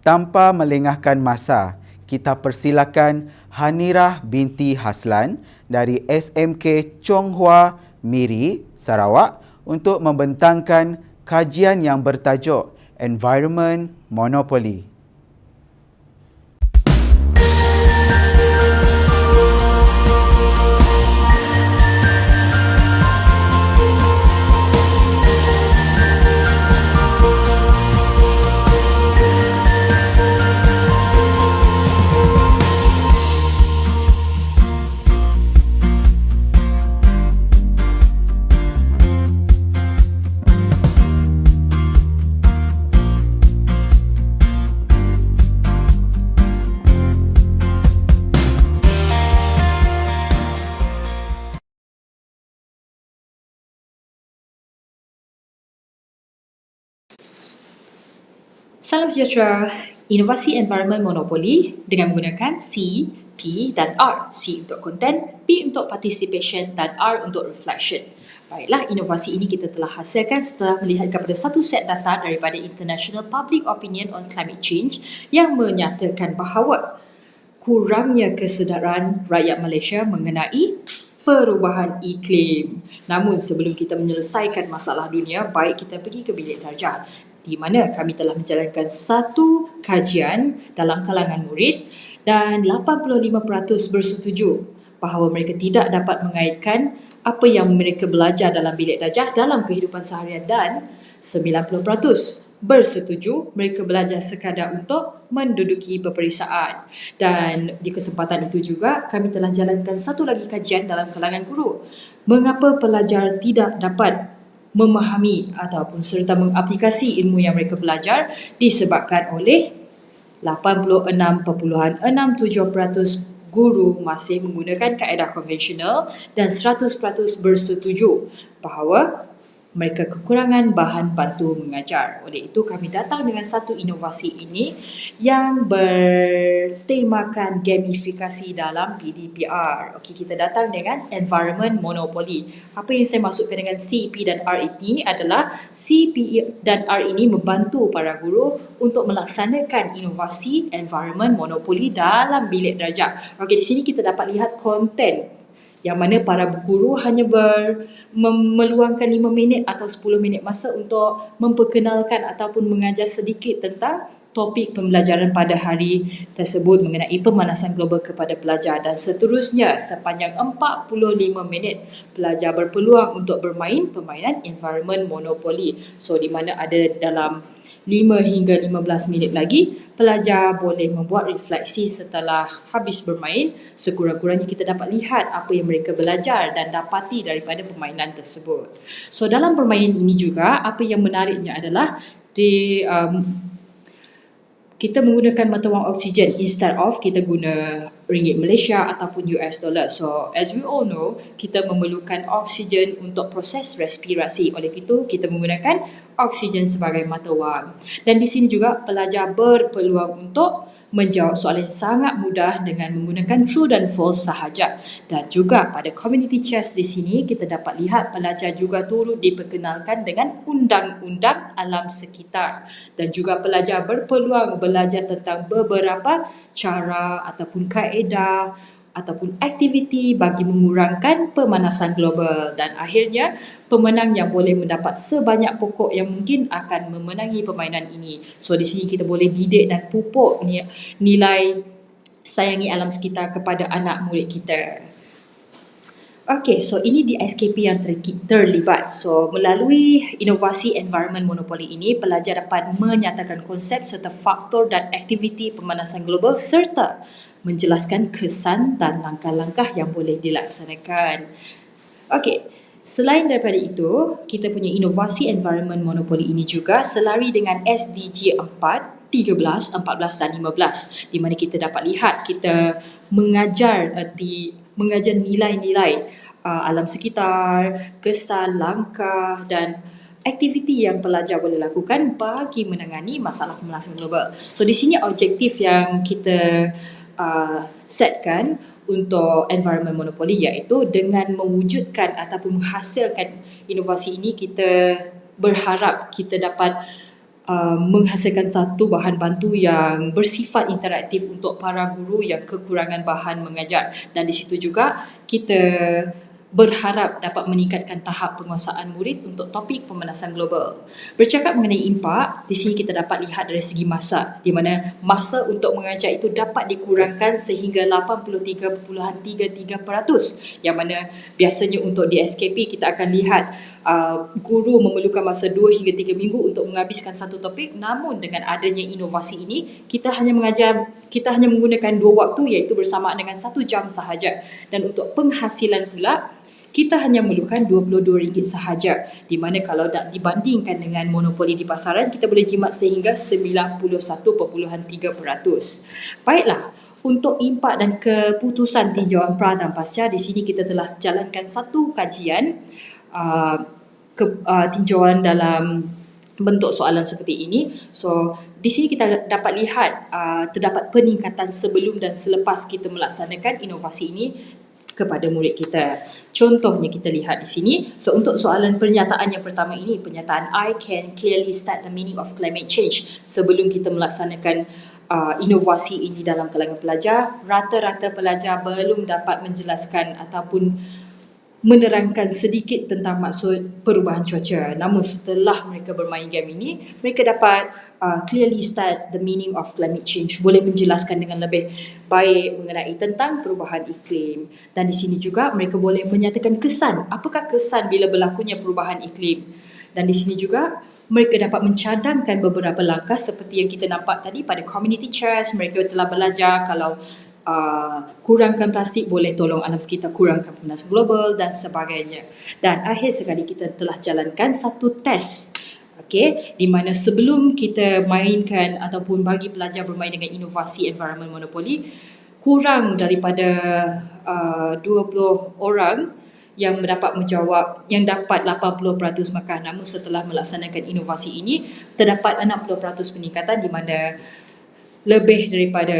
Tanpa melengahkan masa, kita persilakan Hanirah binti Haslan dari SMK Chonghua Miri, Sarawak untuk membentangkan kajian yang bertajuk Environment Monopoly. Salam sejahtera. Inovasi Environment Monopoly dengan menggunakan C, P dan R. C untuk content, P untuk participation dan R untuk reflection. Baiklah, inovasi ini kita telah hasilkan setelah melihat kepada satu set data daripada International Public Opinion on Climate Change yang menyatakan bahawa kurangnya kesedaran rakyat Malaysia mengenai perubahan iklim. Namun sebelum kita menyelesaikan masalah dunia, baik kita pergi ke bilik darjah di mana kami telah menjalankan satu kajian dalam kalangan murid dan 85% bersetuju bahawa mereka tidak dapat mengaitkan apa yang mereka belajar dalam bilik darjah dalam kehidupan seharian dan 90% bersetuju mereka belajar sekadar untuk menduduki peperiksaan. Dan di kesempatan itu juga kami telah jalankan satu lagi kajian dalam kalangan guru. Mengapa pelajar tidak dapat memahami ataupun serta mengaplikasi ilmu yang mereka belajar disebabkan oleh 86.67% guru masih menggunakan kaedah konvensional dan 100% bersetuju bahawa mereka kekurangan bahan bantu mengajar. Oleh itu kami datang dengan satu inovasi ini yang bertemakan gamifikasi dalam PDPR. Okey, kita datang dengan Environment Monopoly. Apa yang saya maksudkan dengan C, P dan R ini adalah C, P dan R ini membantu para guru untuk melaksanakan inovasi Environment Monopoly dalam bilik darjah. Okey, di sini kita dapat lihat konten yang mana para guru hanya meluangkan 5 minit atau 10 minit masa untuk memperkenalkan ataupun mengajar sedikit tentang topik pembelajaran pada hari tersebut mengenai pemanasan global kepada pelajar dan seterusnya sepanjang 45 minit pelajar berpeluang untuk bermain permainan Environment Monopoly. So di mana ada dalam 5 hingga 15 minit lagi, pelajar boleh membuat refleksi setelah habis bermain. Sekurang-kurangnya kita dapat lihat apa yang mereka belajar dan dapati daripada permainan tersebut. So dalam permainan ini juga, apa yang menariknya adalah kita menggunakan mata wang oksigen instead of kita guna ringgit Malaysia ataupun US dollar. So as we all know, kita memerlukan oksigen untuk proses respirasi. Oleh itu, kita menggunakan oksigen sebagai mata wang. Dan di sini juga pelajar berpeluang untuk menjawab soalan yang sangat mudah dengan menggunakan true dan false sahaja. Dan juga pada community chess di sini kita dapat lihat pelajar juga turut diperkenalkan dengan undang-undang alam sekitar. Dan juga pelajar berpeluang belajar tentang beberapa cara ataupun kaedah ataupun aktiviti bagi mengurangkan pemanasan global. Dan akhirnya pemenang yang boleh mendapat sebanyak pokok yang mungkin akan memenangi permainan ini. So di sini kita boleh didik dan pupuk nilai sayangi alam sekitar kepada anak murid kita. Okey, so ini di SKP yang terlibat. So melalui inovasi Environment Monopoly ini, pelajar dapat menyatakan konsep serta faktor dan aktiviti pemanasan global serta menjelaskan kesan dan langkah-langkah yang boleh dilaksanakan. Okey, selain daripada itu, kita punya inovasi Environment Monopoly ini juga selari dengan SDG 4, 13, 14 dan 15 di mana kita dapat lihat kita mengajar nilai-nilai alam sekitar, kesan, langkah dan aktiviti yang pelajar boleh lakukan bagi menangani masalah pemanasan global. So di sini objektif yang kita setkan untuk Environment Monopoly iaitu dengan mewujudkan ataupun menghasilkan inovasi ini, kita berharap kita dapat menghasilkan satu bahan bantu yang bersifat interaktif untuk para guru yang kekurangan bahan mengajar. Dan di situ juga kita berharap dapat meningkatkan tahap penguasaan murid untuk topik pemanasan global. Bercakap mengenai impak, di sini kita dapat lihat dari segi masa, di mana masa untuk mengajar itu dapat dikurangkan sehingga 83.33%, yang mana biasanya untuk di SKP kita akan lihat guru memerlukan masa 2 hingga 3 minggu untuk menghabiskan satu topik, namun dengan adanya inovasi ini kita hanya menggunakan 2 waktu, iaitu bersamaan dengan 1 jam sahaja. Dan untuk penghasilan pula, kita hanya memerlukan RM22 sahaja, di mana kalau dibandingkan dengan monopoli di pasaran, kita boleh jimat sehingga 91.3%. Baiklah, untuk impak dan keputusan tinjauan pra dan pasca, di sini kita telah jalankan satu kajian tinjauan dalam bentuk soalan seperti ini. So, di sini kita dapat lihat terdapat peningkatan sebelum dan selepas kita melaksanakan inovasi ini kepada murid kita. Contohnya kita lihat di sini. So, untuk soalan pernyataan yang pertama ini, pernyataan I can clearly state the meaning of climate change. Sebelum kita melaksanakan inovasi ini dalam kalangan pelajar, rata-rata pelajar belum dapat menjelaskan ataupun menerangkan sedikit tentang maksud perubahan cuaca. Namun setelah mereka bermain game ini, mereka dapat clearly state the meaning of climate change, boleh menjelaskan dengan lebih baik mengenai tentang perubahan iklim. Dan di sini juga mereka boleh menyatakan kesan, apakah kesan bila berlakunya perubahan iklim. Dan di sini juga mereka dapat mencadangkan beberapa langkah seperti yang kita nampak tadi pada community chest. Mereka telah belajar kalau kurangkan plastik, boleh tolong alam sekitar kurangkan pemanasan global dan sebagainya. Dan akhir sekali kita telah jalankan satu test, di mana sebelum kita mainkan ataupun bagi pelajar bermain dengan inovasi environment monopoly, kurang daripada 20 orang yang mendapat menjawab, yang dapat 80% markah. Namun setelah melaksanakan inovasi ini, terdapat 60% peningkatan, di mana lebih daripada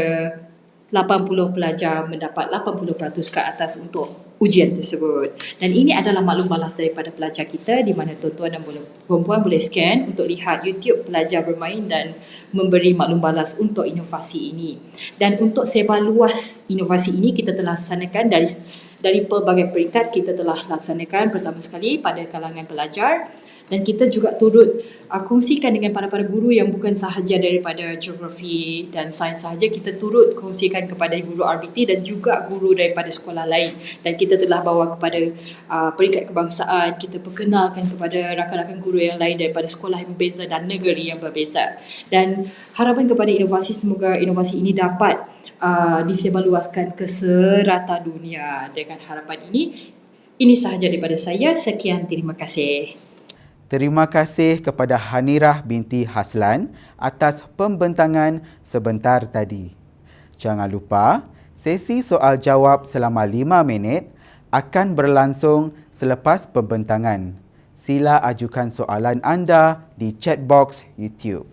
80 pelajar mendapat 80% ke atas untuk ujian tersebut. Dan ini adalah maklum balas daripada pelajar kita, di mana tuan-tuan dan perempuan boleh scan untuk lihat YouTube pelajar bermain dan memberi maklum balas untuk inovasi ini. Dan untuk sebar luas inovasi ini, kita telah laksanakan dari pelbagai peringkat. Kita telah laksanakan pertama sekali pada kalangan pelajar, dan kita juga turut kongsikan dengan para guru yang bukan sahaja daripada geografi dan sains sahaja. Kita turut kongsikan kepada guru RBT dan juga guru daripada sekolah lain. Dan kita telah bawa kepada peringkat kebangsaan. Kita perkenalkan kepada rakan-rakan guru yang lain daripada sekolah yang berbeza dan negeri yang berbeza. Dan harapan kepada inovasi, semoga inovasi ini dapat disebarluaskan ke serata dunia. Dengan harapan ini sahaja daripada saya. Sekian, terima kasih. Terima kasih kepada Hanirah binti Haslan atas pembentangan sebentar tadi. Jangan lupa, sesi soal jawab selama 5 minit akan berlangsung selepas pembentangan. Sila ajukan soalan anda di chat box YouTube.